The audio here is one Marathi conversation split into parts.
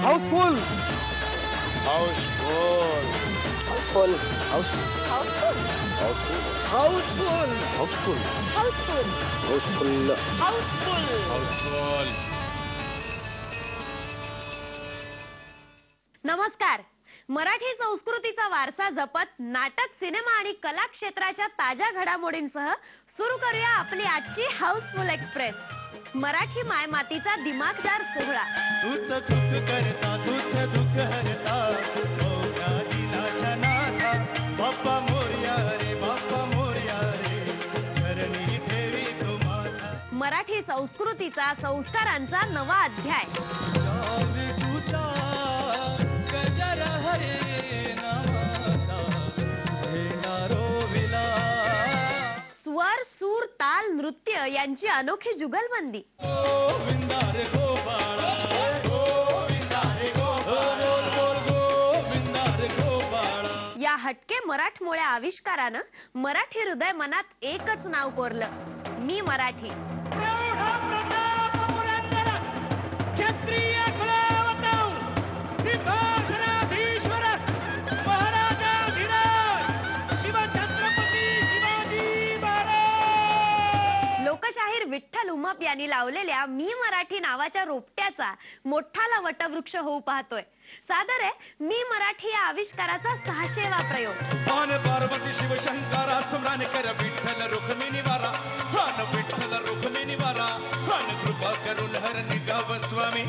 Housefull Housefull Housefull Housefull Housefull Housefull Housefull Housefull Housefull. नमस्कार. मराठी संस्कृतीचा वारसा जपत नाटक, सिनेमा आणि कला क्षेत्राच्या ताज्या घडामोडींसह सुरू करूया आपली आजची हाऊसफुल एक्सप्रेस. मराठी मायमातीचा दिमागदार सोहळा. दूत सुख करता दूत दुःख हरता ओघा दिनाच्या नाथा बाप्पा मोरया रे बाप्पा मोरया रे चरणी ठेवी तुम्हाला. मराठी संस्कृतीचा, संस्कारांचा नवा अध्याय. विठूचा गजर हरे नामाचा भेंडारो विला. स्वर, सूर, ताल, नृत्य यांची अनोखी जुगलबंदी. गोविंदा रे गोपाळा गोविंदा रे गोपाळा गोविंदा रे गोपाळा. या हटके मराठमोळ्या आविष्कारानं मराठी हृदय मनात एकच नाव कोरलं, मी मराठी. क्षत्रिय कुलवतौ सिंहासनाधीश्वर महाराजाधिराज शिवछत्रपती शिवाजी महाराज. लोकशाहीर विठ्ठल उमप यांनी लावलेल्या मी मराठी नावाच्या रोपट्याचा मोठाला वटवृक्ष होऊ पाहतोय. सादर आहे मी मराठी या आविष्काराचा 600वा प्रयोग. मान पार्वती शिवशंकरा स्मरण कर विठ्ठल रुक्मिणी वारा हान विठ्ठल रुक्मिणी वारा हान कृपा करून हर निगाव स्वामी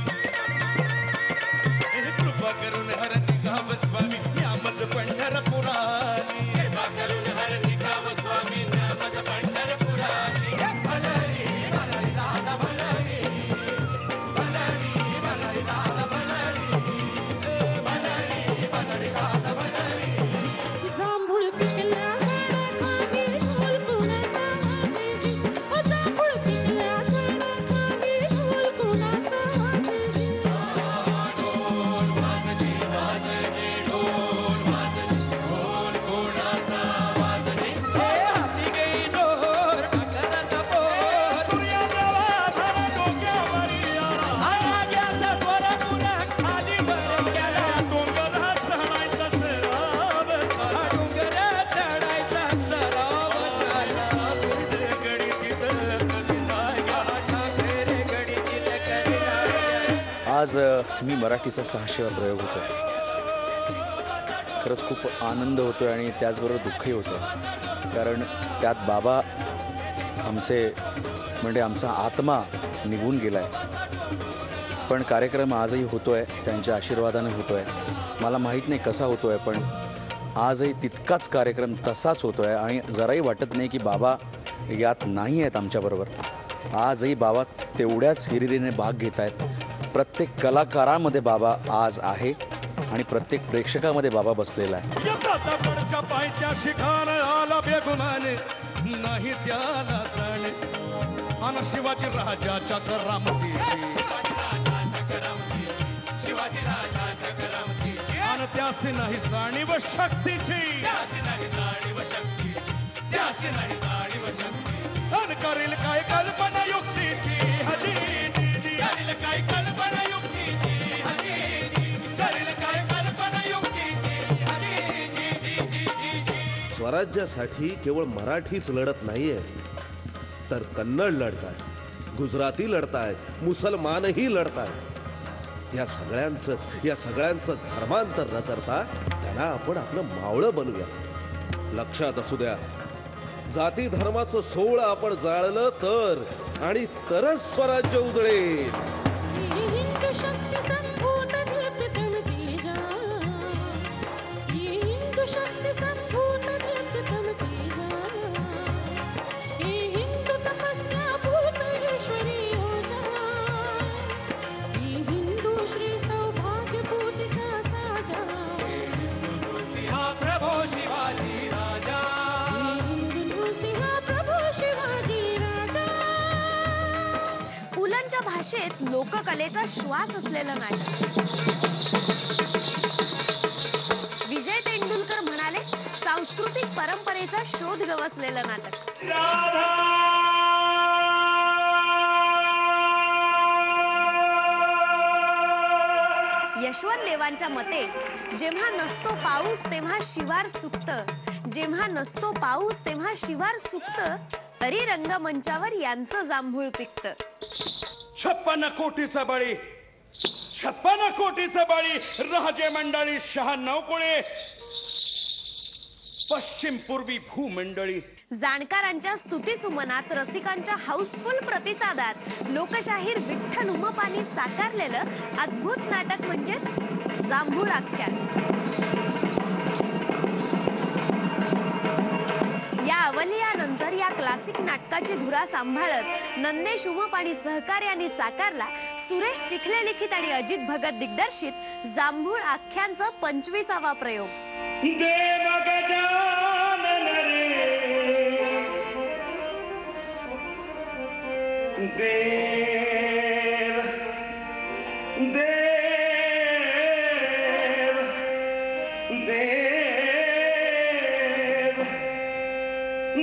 कृपा करून हर निगाव स्वामी न्यामज पंढरपुरानी कृपा करून हर निगाव स्वामी न्यामज पंढरपुरानी. भलरी भलरी दादा भलरी भलरी भलरी दादा भलरी भलरी भलरी दादा भलरी. जांभूळ पिकल्या झाडाखाली ढोल कुणाचा वाजेजी, जांभूळ पिकल्या झाडाखाली ढोल कुणाचा वाजेजी. ढोल वाजजी वाजजी ढोल वाजजी ढोल कोणाचा वाजजी. हे हाती गई डोर ढकलत बोर सूर्याचा वाझा डोक्यावरी आला. आग्याचा स्वर पुन्हा खाली वर गेला. डोंगरात चढायचा सराव झाला. डोंगरात चढायचा सराव झाला. फेरे गडीतील कविता फेरे गडीतील कविता. आज मी मराठीचा 600वा प्रयोग होतोय. खरंच खूप आनंद होतोय आणि त्याचबरोबर दुःखही होतंय, कारण त्यात बाबा आमचे म्हणजे आमचा आत्मा निघून गेलाय. पण कार्यक्रम आजही होतोय, त्यांच्या आशीर्वादाने होतोय. मला माहीत नाही कसा होतोय, पण आजही तितकाच कार्यक्रम तसाच होतोय आणि जराही वाटत नाही की बाबा यात नाही आहेत आमच्याबरोबर. आजही बाबा तेवढ्याच हिरिरीने भाग घेत आहेत. प्रत्येक कलाकारामध्ये बाबा आज आहे आणि प्रत्येक प्रेक्षकामध्ये बाबा बसलेला आहे. यथाता पडच्या पायच्या शिखार आला बेगुमान नाही त्याला जाणे. अन शिवाजी राजाच्या करामतीची शिवाजी राजाच्या करामतीची अन त्यासी नाही जाणीव शक्तीची त्यासी नाही जाणीव शक्तीची त्यासी नाही जाणीव शक्तीची. अन करील काय कल्पना युक्तीची हजी करील काय कल्पना युक्तीची हजी करील काय कल्पना युक्तीची हजी. स्वराज्यासाठी केवळ मराठीच लढत नाहीये, तर कन्नड लढतायत, गुजराती लढतायत, मुसलमानही लढतायत. या सगळ्यांचं धर्मांतर न करता त्यांना आपण आपलं मावळं बनवूया. लक्षात असू द्या, जाती धर्माचं सोळ आपण जाळलं तर आणि तरच स्वराज्य उजळेल. ही हिंदू शक्ती संभूत दीप्तम तेजा, ही हिंदू शक्ती संभूत दीप्तम तेजा, ही हिंदू तपस्या भूत ईश्वरी ओजा, ही हिंदू श्री सौभाग्य भाषेत लोककलेचा श्वास असलेलं नाटक. विजय तेंडुलकर म्हणाले, सांस्कृतिक परंपरेचा शोध गवसलेलं नाटक. यशवंत देवांच्या मते, जेव्हा नसतो पाऊस तेव्हा शिवार सुकत, जेव्हा नसतो पाऊस तेव्हा शिवार सुकत, तरी रंगमंचावर यांचं जांभूळ पिकत. 56 कोटीचा बळी, 56 कोटीचा बळी, राजे मंडळी, 96 कुळे, पश्चिम पूर्वी भूमंडळी. जाणकारांच्या स्तुतीसुमनात, रसिकांच्या हाऊसफुल प्रतिसादात लोकशाहीर विठ्ठल उमपानी साकारलेलं अद्भुत नाटक म्हणजेच जांभूळ आख्यान. या अवलियानंतर या क्लासिक नाटकाची धुरा सांभाळत नंदेश उमपानी सहकार्याने साकारला सुरेश चिखले लिखित आणि अजित भगत दिग्दर्शित जांभूळ आख्यानचा 25वा प्रयोग. देव गजानन रे, देव देव देव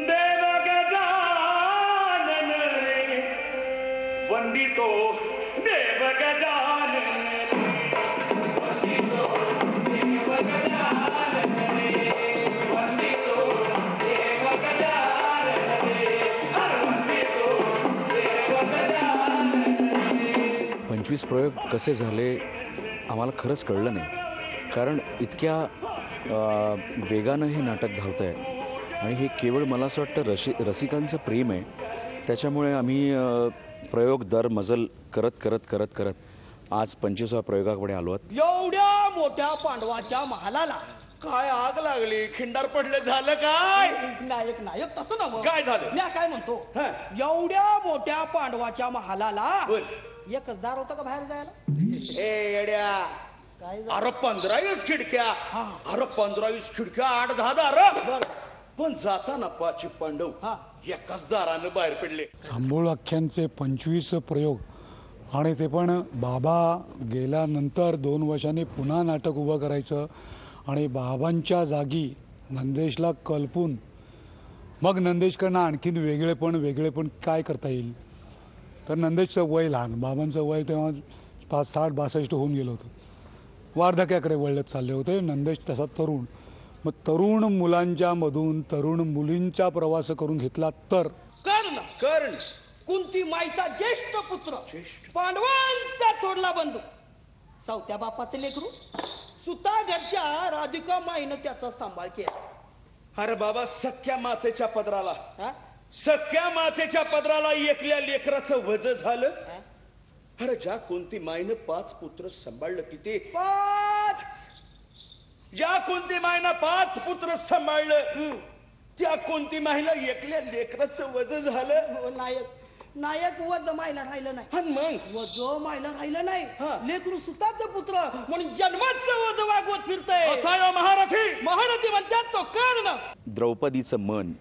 देव गजानन रे, वंदितो देव गजानन रे, वंदितो देव गजानन रे, वंदितो देव गजानन रे, वंदितो देव गजानन रे. 25 प्रयोग कसे झाले आम्हाला खरंच कळलं नाही, कारण इतक्या वेगानं हे नाटक धावत आहे आणि हे केवळ मला असं वाटतं रसिकांचं प्रेम आहे. त्याच्यामुळे आम्ही प्रयोग दर मजल करत करत करत करत आज 25व्या प्रयोगाकडे आलो आहोत. एवढ्या मोठ्या पांडवाच्या महालाला काय आग लागली, खिंडार पडले, झालं काय? नायक नायक तसं नव्हतं. काय झालं? मी काय म्हणतो, हं. एवढ्या मोठ्या पांडवाच्या महालाला बोल. एकच दार होतं का बाहेर जायला? ए येड्या, काय झालं? अरे 15-20 खिडक्या, हा. अरे 15-20 खिडक्या, 8-10 दार, बरं. पण जाताना 5 पांडव हा. एकाच दारानं बाहेर पडले. जांभूळ आख्यानचे 25 प्रयोग आणि ते पण बाबा गेल्यानंतर 2 वर्षांनी पुन्हा नाटक उभं करायचं आणि बाबांच्या जागी नंदेशला कल्पून मग नंदेशकडनं आणखीन वेगळेपण काय करता येईल. तर नंदेशचं वय लहान, बाबांचं वय तेव्हा 60-62 होऊन गेलं होतं, वार्धक्याकडे वळत चालले होते. नंदेश तसा तरुण, मग तरुण मुलांच्या मधून तरुण मुलींचा प्रवास करून घेतला तर कर्ण कुंती माईचा ज्येष्ठ पुत्र, पांडवांचा थोरला बंधू, चौथ्या बापाचे लेकरू, सुता घरच्या राधिका माईनं त्याचा सांभाळ केला. अरे बाबा, सख्या मातेच्या पदराला, हा? सख्या मातेच्या पदराला एकल्या लेकराचं वज झालं. हा? अरे ज्या कोणती माईनं 5 पुत्र सांभाळलं की ते, 5 ज्या कोणती माईनं 5 पुत्र सांभाळलं त्या कोणती माईला एकल्या लेकराचं वज झालं. नायक वज मायला राहिलं नाही, आणि मग वज मायला राहिलं नाही. हा. लेकरू सुताचं पुत्र म्हणून जन्माचं वज वागवत फिरतय. असायो महारथी. महारथी म्हणतात तो कर्ण. द्रौपदीचं मन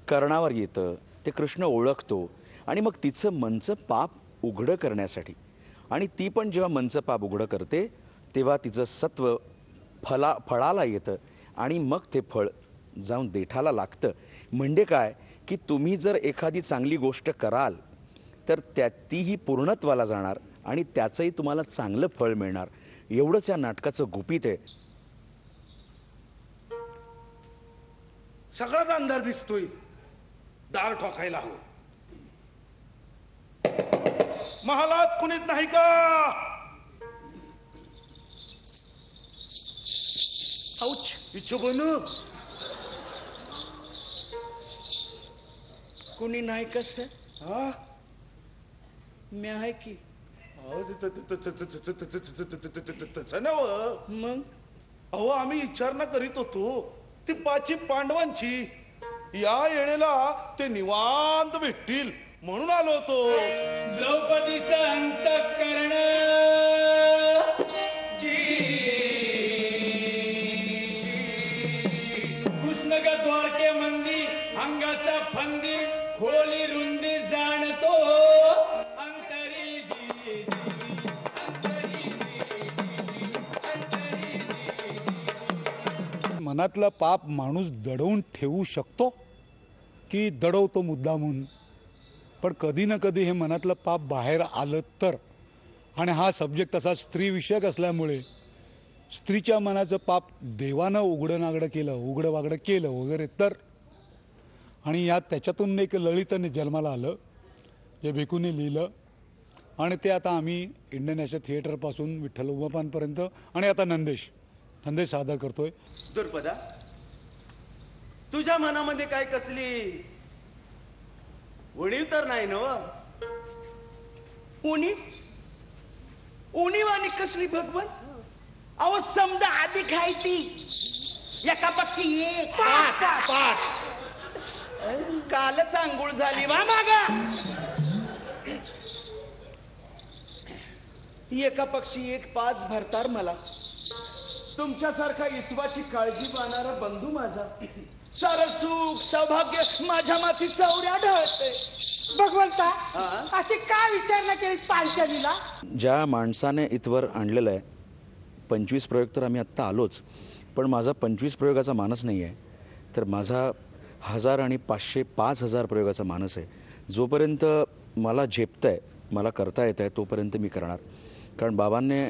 कर्णावर येतं, ते कृष्ण ओळखतो आणि मग तिचं मनचं पाप उघडं करण्यासाठी, आणि ती पण जेव्हा मनचं पाप उघडं करते तेव्हा तिचं सत्व फळाला येतं आणि मग ते फळ जाऊन देठाला लागतं. म्हणजे काय की तुम्ही जर एखादी चांगली गोष्ट कराल तर तीही पूर्णत्वाला जाणार आणि त्याचंही तुम्हाला चांगलं फळ मिळणार. एवढंच या नाटकाचं गुपित आहे. सगळाच अंधार दिसतोय, दार ठोकायला हवं. महालात कुणीच नाही का? इच्छू बनू कुणी नाही कस? हा, मी आहे की. तसं नव. मग अहो, आम्ही विचारणा करीत होतो ती 5 पांडवांची. या येळेला ते निवांत भेटतील म्हणून आलो होतो. द्रौपदीचं अंतःकरण कृष्ण ग द्वारके मंदी, अंगाचा फंदी, खोली रुंदी जाणतो अंतरी जी. मनातलं पाप माणूस दडवून ठेवू शकतो की दडवतो मुद्दामून. पण कधी ना कधी हे मनातलं पाप बाहेर आलं तर, आणि हा सब्जेक्ट तसा स्त्रीविषयक असल्यामुळे स्त्रीच्या मनाचं पाप देवानं उघडं नागडं केलं, उघडं वागडं केलं वगैरे तर, आणि यात त्याच्यातून एक ललित जन्माला आलं जे भिकूने लिहिलं, आणि ते आता आम्ही इंडियन नॅशनल थिएटरपासून विठ्ठल उमापांपर्यंत आणि आता नंदेश सादर करतोय. दुर्पदा, तुझ्या मनामध्ये काय कसली उणीव तर नाही ना? उणीव आणि कसली भगवान? अहो समजा आधी खायची एका पक्षी एक पाच. कालच आंघोळ झाली वा मागा. एका पक्षी एक पाच भरतार मला. तुमच्यासारखा ईश्वाची काळजी पाहणारा बंधू माझा, सारं सुख सौभाग्य माझ्या माती चौऱ्या ढळते. भगवंता, अशी काय विचार न केली पालचनीला? ज्या माणसाने इथवर आणलेलं आहे, 25 प्रयोग तर आम्ही आत्ता आलोच, पण माझा 25 प्रयोगाचा मानस नाही आहे, तर माझा 1000 आणि 500 5000 प्रयोगाचा मानस आहे. जोपर्यंत मला झेपतंय, मला करता येत आहे, तोपर्यंत मी करणार. कारण बाबांनी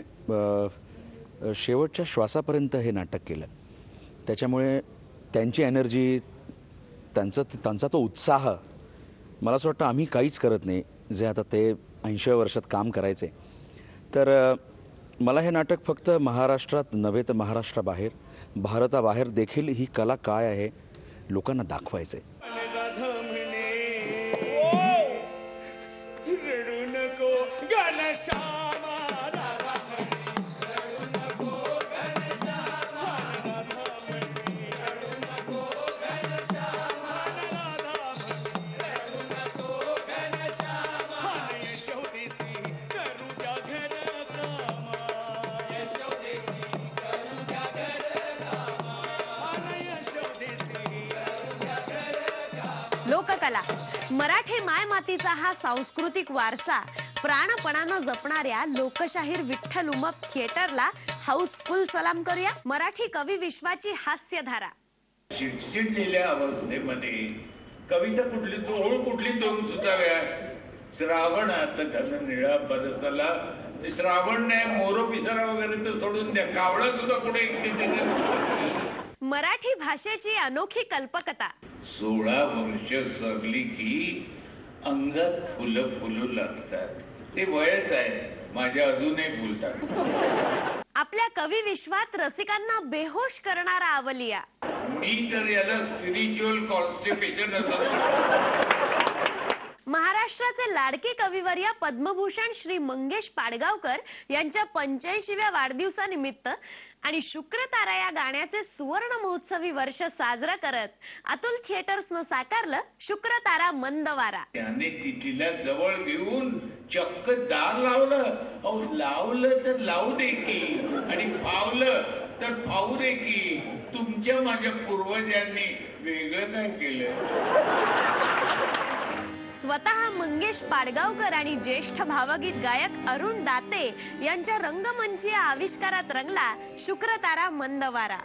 शेवटच्या श्वासापर्यंत हे नाटक केलं. त्याच्यामुळे त्यांची एनर्जी, त्यांचा तो उत्साह, मला असं वाटतं आम्ही काहीच करत नाही जे आता ते 80व्या वर्षात काम करायचे. तर मला हे नाटक फक्त महाराष्ट्रात नव्हे तर महाराष्ट्राबाहेर, भारताबाहेर देखील ही कला काय आहे लोकांना दाखवायचं आहे. लोककला, मराठी मायमातीचा हा सांस्कृतिक वारसा प्राणपणानं जपणाऱ्या लोकशाहीर विठ्ठल उमप थिएटरला हाऊसफुल सलाम करूया. मराठी कवी विश्वाची हास्यधारा. चिडचिडलेल्या अवस्थेमध्ये कविता कुठली, ओळ कुठली दोन सुचाव्या? श्रावण आता घन निळा बरसला. ते श्रावण नाही, मोरो पिसारा वगैरे तर सोडून द्या, कावळा सुद्धा कुठे मराठी भाषेची अनोखी कल्पकता. 16 वर्ष सरली की अंगात फुलं फुलू लागतात. ते वयच आहे, माझ्या अजूनही फुलतात. आपल्या कवी विश्वात रसिकांना बेहोश करणारा अवलिया. मी तर याला स्पिरिच्युअल कॉन्स्टिपेशन असं. महाराष्ट्राचे लाडके कविवर्य पद्मभूषण श्री मंगेश पाडगावकर यांच्या 85व्या वाढदिवसानिमित्त आणि शुक्रतारा या गाण्याचे सुवर्ण महोत्सवी वर्ष साजरा करत अतुल थिएटर्सनं साकारलं शुक्रतारा मंदवारा. त्याने तिला जवळ घेऊन चक्क दार लावलं. अहो, लावलं तर लावू दे की, आणि फावलं तर फावू दे की. तुमच्या माझ्या पूर्वजांनी वेगळं काय केलं? स्वतः मंगेश पाडगावकर आणि ज्येष्ठ भावगीत गायक अरुण दाते यांच्या रंगमंचीय आविष्कारात रंगला शुक्रतारा मंदवारा.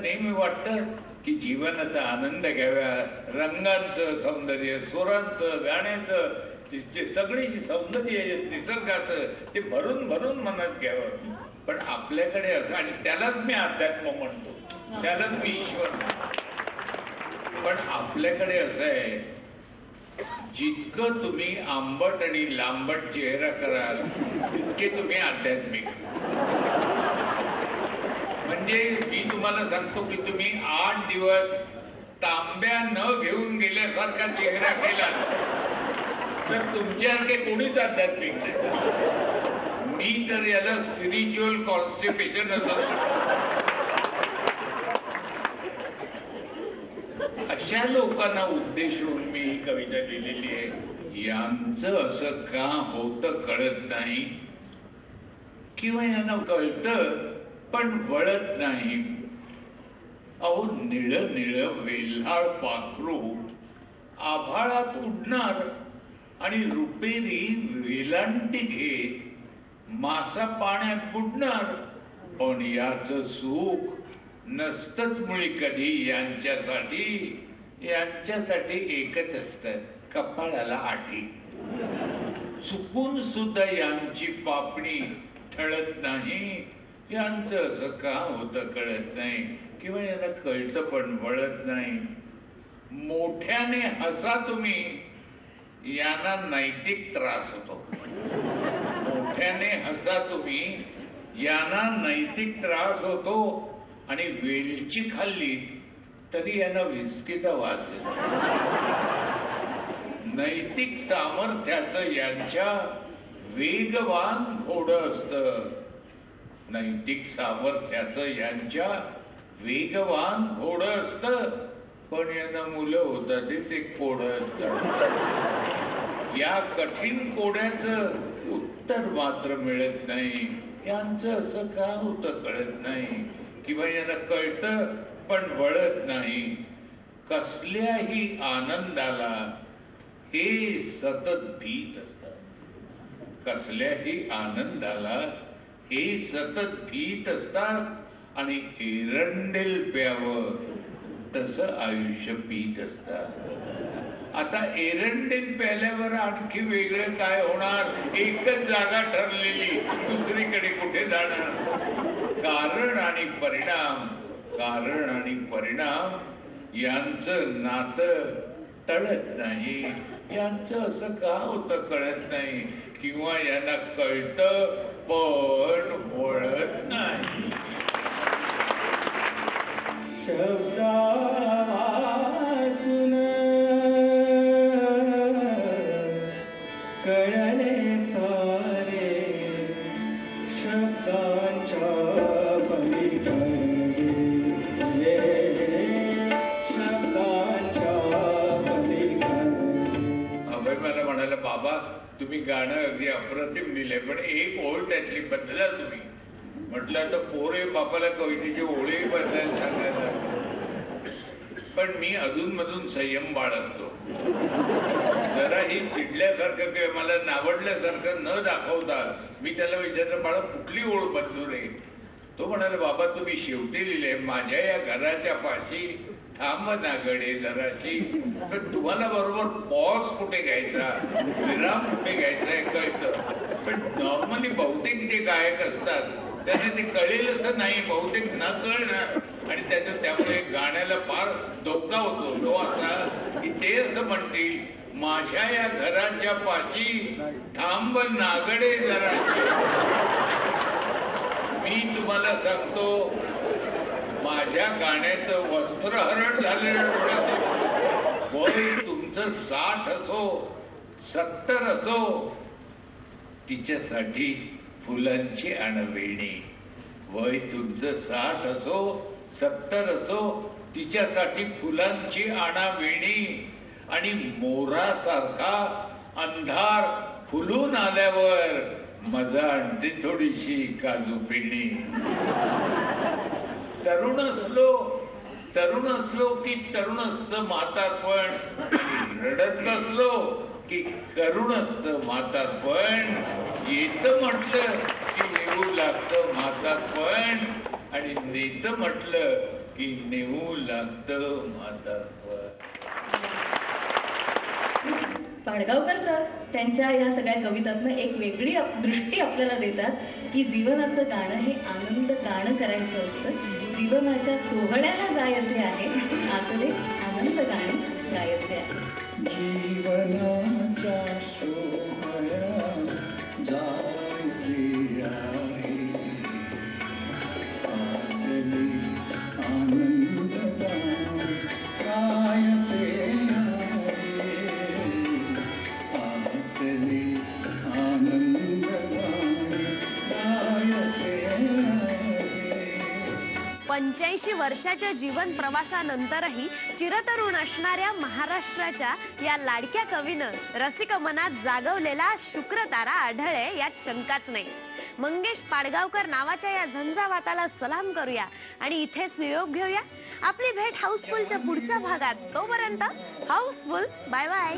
नेहमी वाटतं की जीवनाचा आनंद घ्यावा, रंगांचं सौंदर्य, स्वरांचं, गाण्याचं, सगळी सौंदर्य निसर्गाचं ते भरून भरून मनात घ्यावं. पण आपल्याकडे असं, आणि त्यालाच मी अध्यात्म म्हणतो, त्यालाच मी ईश्वर म्हणतो. पण आपल्याकडे असं आहे, जितकं तुम्ही आंबट आणि लांबट चेहरा कराल तितके तुम्ही आध्यात्मिक. म्हणजे मी तुम्हाला सांगतो की तुम्ही 8 दिवस तांब्या न घेऊन गेल्यासारखा चेहरा केला तर तुमच्यासारखे कोणीच आध्यात्मिक नाही. मी तर याला स्पिरिच्युअल कॉन्स्टिपेशन असं. अशा लोकांना उद्देशून मी ही कविता लिहिलेली आहे. यांचं असं का होतं कळत नाही किंवा यांना कळतं पण वळत नाही. अहो निळ निळ वेल्हाळ पाखरू आभाळात उडणार आणि रुपेरी वेलांटी घेत मासा पाण्यात बुडणार. पण याचं सुख नसतंच मुळी कधी यांच्यासाठी एकच असतं, कपाळाला आठी. चुकून सुद्धा यांची पापणी ठळत नाही. यांचं असं का होतं कळत नाही किंवा यांना कळतं पण वळत नाही. मोठ्याने हसा तुम्ही, यांना नैतिक त्रास होतो. मोठ्याने हसा तुम्ही, यांना नैतिक त्रास होतो. आणि वेलची खाल्ली तरी यांना विस्कीचा वास येतो. नैतिक सामर्थ्याचं यांच्या वेगवान घोडं असतं. नैतिक सामर्थ्याचं यांच्या वेगवान घोडं असतं. पण यांना मुलं होतात तेच एक कोडं असतं. या कठीण कोड्याचं उत्तर मात्र मिळत नाही. यांचं असं का होतं कळत नाही किंवा यांना कळतं पण वळत नाही. कसल्याही आनंदाला हे सतत भीत असतात. कसल्याही आनंदाला हे सतत भीत असतात आणि एरंडेल प्यावं तसं आयुष्य पीत असतात. आता एरंडेल प्याल्यावर आणखी वेगळं काय होणार? एकच जागा ठरलेली, दुसरीकडे कुठे जाणार? कारण आणि परिणाम यांचं नातं टळत नाही. यांचं असं का होतं कळत नाही किंवा यांना कळतं पण वळत नाही. शब्दा वाचून कळले सारे शब्दांच्या बाबा तुम्ही गाणं अगदी अप्रतिम लिहिलंय पण एक ओळ त्यातली बदला तुम्ही. म्हटलं तर पोरे बापाला कवितेची ओळी बदलायला सांगायला. पण मी अधूनमधून संयम बाळगतो. जराही चिडल्यासारखं किंवा मला नावडल्यासारखं न दाखवता मी त्याला विचारलं बाळा कुठली ओळ बदलू रे? तो म्हणाला बाबा तुम्ही शेवटी लिहिले माझ्या या घराच्या पाशी थांब नागडे जराशी. पण तुम्हाला बरोबर पॉज कुठे घ्यायचा, विराम कुठे घ्यायचा हे कळतं. पण नॉर्मली बहुतेक जे गायक असतात त्यांना ते कळेलच नाही, बहुतेक न कळणार. आणि त्यामुळे गाण्याला फार धोका होतो. तो असा की ते असं म्हणतील माझ्या या घराच्या पाशी थांब नागडे जराशी. मी तुम्हाला सांगतो माझ्या गाण्याचं वस्त्रहरण झालेलं डोळ्यात. वय तुमचं 60 असो 70 असो तिच्यासाठी फुलांची आणवेणी. वय तुमचं 60 असो 70 असो तिच्यासाठी फुलांची आणावेणी. आणि मोरासारखा अंधार फुलून आल्यावर मजा आणते थोडीशी काजू पिणी. तरुण असलो की तरुण असतं म्हातारपण. रडत नसलो की करुण असतं म्हातारपण. येतं म्हटलं की येऊ लागतं म्हातारपण आणि नेतं म्हटलं की नेऊ लागतं म्हातारपण. पाडगावकर सर त्यांच्या या सगळ्या कवितांतनं एक वेगळी दृष्टी आपल्याला देतात की जीवनाचं गाणं हे आनंद गाणं करायचं असतं. जीवनाच्या सोहळ्याला जायचे आहे, आतले आनंद गाणे गायचे आहे. जीवनाच्या सोहळ्याला जायचे आहे, 85 वर्षाच्या जीवन प्रवासानंतरही चिरतरुण असणाऱ्या महाराष्ट्राच्या या लाडक्या कवीनं रसिक मनात जागवलेला शुक्रतारा आढळे यात शंकाच नाही. मंगेश पाडगावकर नावाच्या या झंझावाताला सलाम करूया आणि इथेच निरोप घेऊया. आपली भेट हाऊसफुलच्या पुढच्या भागात. तोपर्यंत हाऊसफुल. Bye bye.